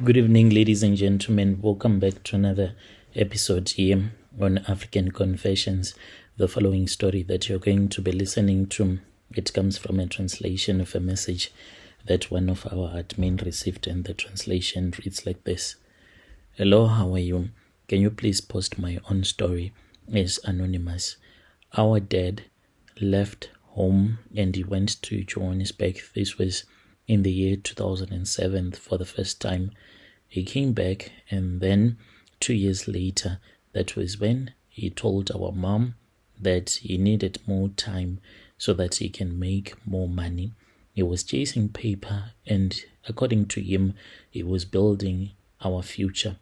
Good evening, ladies and gentlemen. Welcome back to another episode here on African Confessions. The following story that you're going to be listening to, it comes from a translation of a message that one of our admin received, and the translation reads like this. Hello, how are you? Can you please post my own story as anonymous? Our dad left home and he went to Johannesburg. This was in the year 2007 for the first time. He came back, and then 2 years later, that was when he told our mom that he needed more time so that he can make more money. He was chasing paper, and according to him, he was building our future.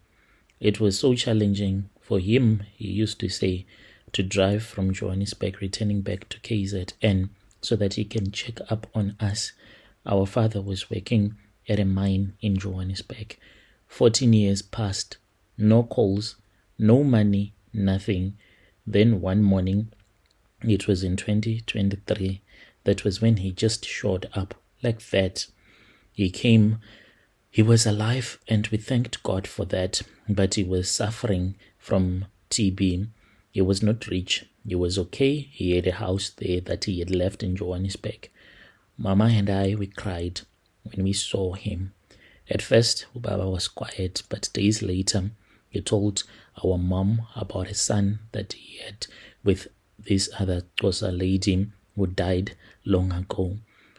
It was so challenging for him, he used to say, to drive from Johannesburg, returning back to KZN so that he can check up on us. Our father was working at a mine in Johannesburg. 14 years passed, no calls, no money, nothing. Then one morning, it was in 2023, that was when he just showed up like that. He came, he was alive, and we thanked God for that, but he was suffering from TB. He was not rich. He was okay. He had a house there that he had left in Johannesburg. Mama and I, we cried when we saw him. At first, Baba was quiet, but days later, he told our mom about a son that he had with this other Jozi lady who died long ago.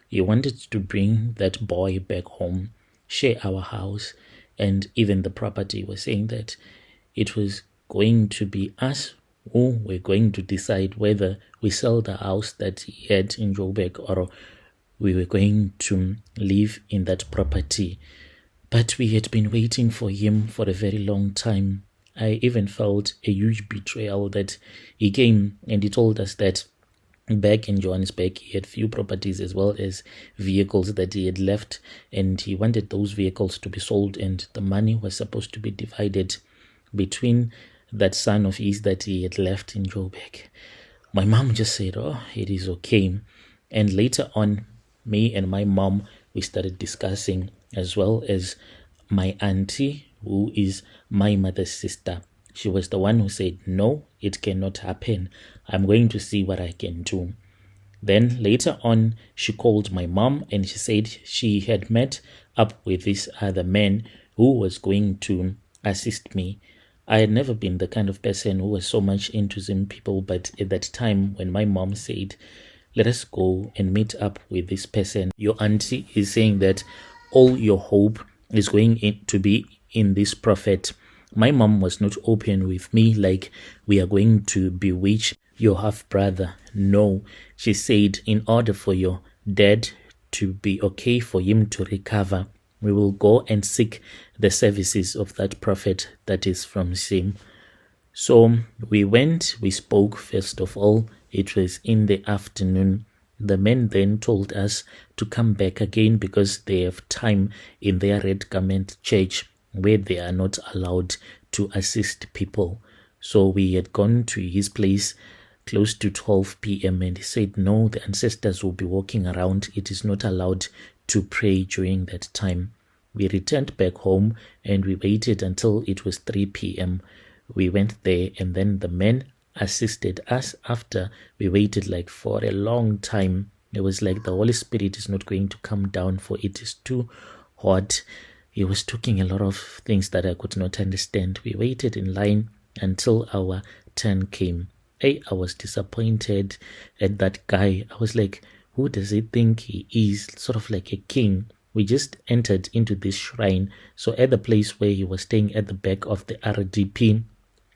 He wanted to bring that boy back home, share our house, and even the property. Was saying that it was going to be us who were going to decide whether we sell the house that he had in Joburg or we were going to live in that property. But we had been waiting for him for a very long time. I even felt a huge betrayal that he came and he told us that back in Johannesburg he had few properties as well as vehicles that he had left, and he wanted those vehicles to be sold, and the money was supposed to be divided between that son of his that he had left in Joburg. My mom just said, oh, it is okay. And later on, me and my mom, we started discussing, as well as my auntie, who is my mother's sister. She was the one who said, no, it cannot happen. I'm going to see what I can do. Then later on, she called my mom and she said she had met up with this other man who was going to assist me. I had never been the kind of person who was so much into Zim people, but at that time when my mom said, let us go and meet up with this person, your auntie is saying that all your hope is going to be in this prophet. My mom was not open with me like we are going to bewitch your half-brother. No, she said in order for your dad to be okay, for him to recover, we will go and seek the services of that prophet that is from Zim. So we went, we spoke first of all. It was in the afternoon. The men then told us to come back again because they have time in their red garment church where they are not allowed to assist people. So we had gone to his place close to 12 p.m. and he said, no, the ancestors will be walking around. It is not allowed to pray during that time. We returned back home and we waited until it was 3 p.m. We went there, and then the men assisted us after we waited like for a long time. It was like the Holy Spirit is not going to come down, for it is too hot. He was talking a lot of things that I could not understand. We waited in line until our turn came. I was disappointed at that guy. I was like, who does he think he is? Sort of like a king. We just entered into this shrine. So at the place where he was staying at the back of the RDP,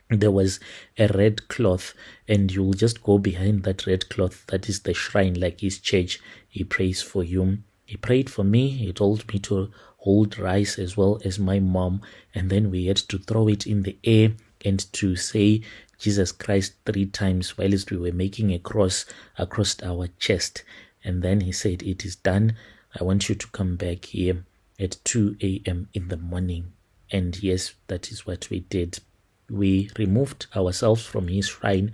there was a red cloth, and you'll just go behind that red cloth. That is the shrine, like his church. He prays for you. He prayed for me. He told me to hold rice as well as my mom, and then we had to throw it in the air and to say Jesus Christ 3 times whilst we were making a cross across our chest. And then he said, it is done. I want you to come back here at 2 a.m. in the morning. And yes, that is what we did. We removed ourselves from his shrine,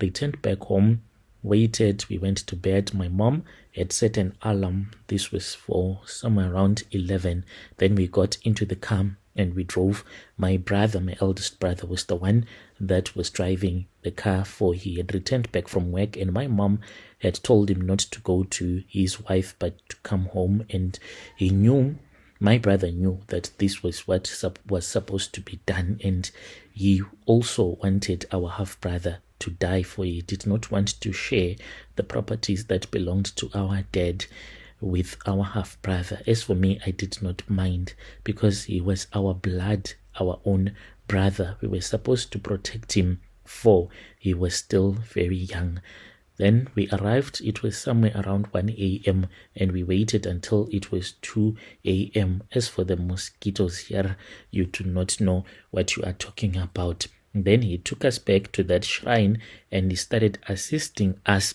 returned back home, waited, we went to bed. My mom had set an alarm. This was for somewhere around 11. Then we got into the car and we drove. My brother, my eldest brother, was the one that was driving the car, for he had returned back from work, and my mom had told him not to go to his wife but to come home. And my brother knew that this was what was supposed to be done, and he also wanted our half brother to die, for he did not want to share the properties that belonged to our dad with our half brother. As for me, I did not mind, because he was our blood, our own brother. We were supposed to protect him, for he was still very young. Then we arrived. It was somewhere around 1 a.m. and we waited until it was 2 a.m. As for the mosquitoes here, you do not know what you are talking about. Then he took us back to that shrine and he started assisting us.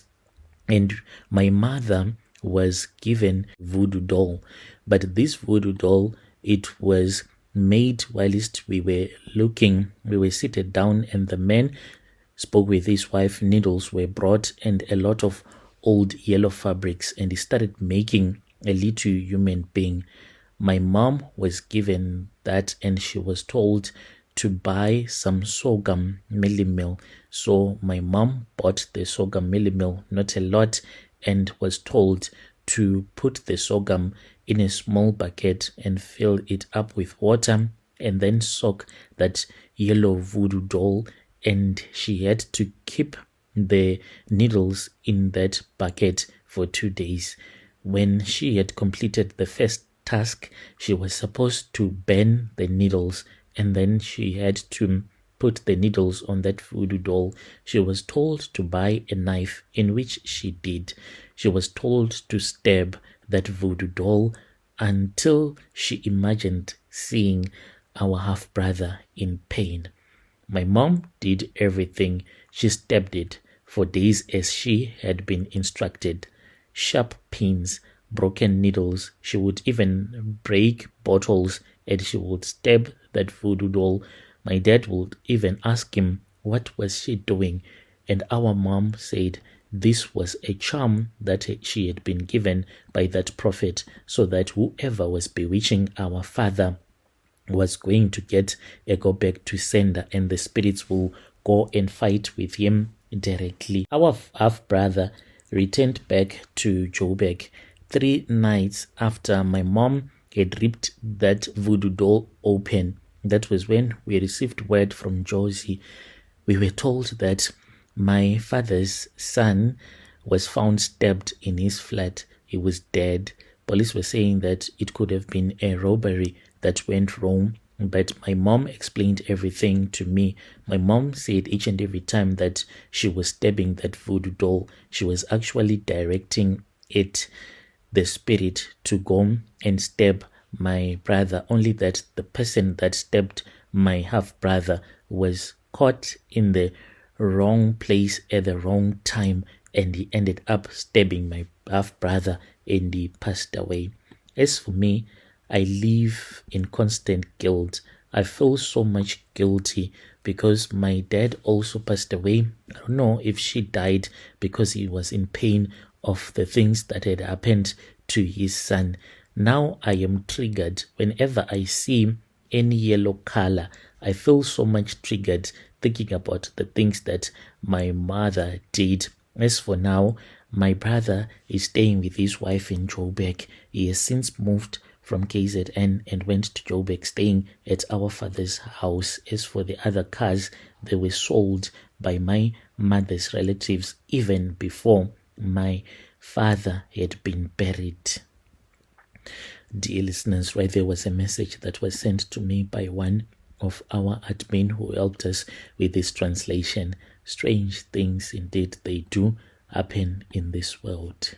And my mother was given voodoo doll. But this voodoo doll, it was made whilst we were seated down, and the man spoke with his wife. Needles were brought and a lot of old yellow fabrics, and he started making a little human being. My mom was given that, and she was told to buy some sorghum meal. So my mom bought the sorghum meal, not a lot, and was told to put the sorghum in a small bucket and fill it up with water, and then soak that yellow voodoo doll, and she had to keep the needles in that bucket for 2 days. When she had completed the first task, she was supposed to burn the needles, and then she had to put the needles on that voodoo doll. She was told to buy a knife, in which she did. She was told to stab that voodoo doll until she imagined seeing our half-brother in pain. My mom did everything. She stabbed it for days as she had been instructed. Sharp pins, broken needles. She would even break bottles, and she would stab that voodoo doll. My dad would even ask him, what was she doing? And our mom said this was a charm that she had been given by that prophet, so that whoever was bewitching our father was going to get a go back to sender, and the spirits will go and fight with him directly. Our half-brother returned back to Joburg 3 nights after my mom had ripped that voodoo doll open. That was when we received word from Jozi. We were told that my father's son was found stabbed in his flat. He was dead. Police were saying that it could have been a robbery that went wrong, but my mom explained everything to me. My mom said each and every time that she was stabbing that voodoo doll, she was actually directing the spirit to go and stab my brother, only that the person that stabbed my half-brother was caught in the wrong place at the wrong time, and he ended up stabbing my half-brother and he passed away. As for me, I live in constant guilt. I feel so much guilty because my dad also passed away. I don't know if she died because he was in pain of the things that had happened to his son. Now I am triggered whenever I see any yellow color. I feel so much triggered thinking about the things that my mother did. As for now, my brother is staying with his wife in Joburg. He has since moved from KZN and went to Joburg, staying at our father's house. As for the other cars, they were sold by my mother's relatives even before my father had been buried. Dear listeners, right there was a message that was sent to me by one of our admin who helped us with this translation. Strange things indeed they do happen in this world.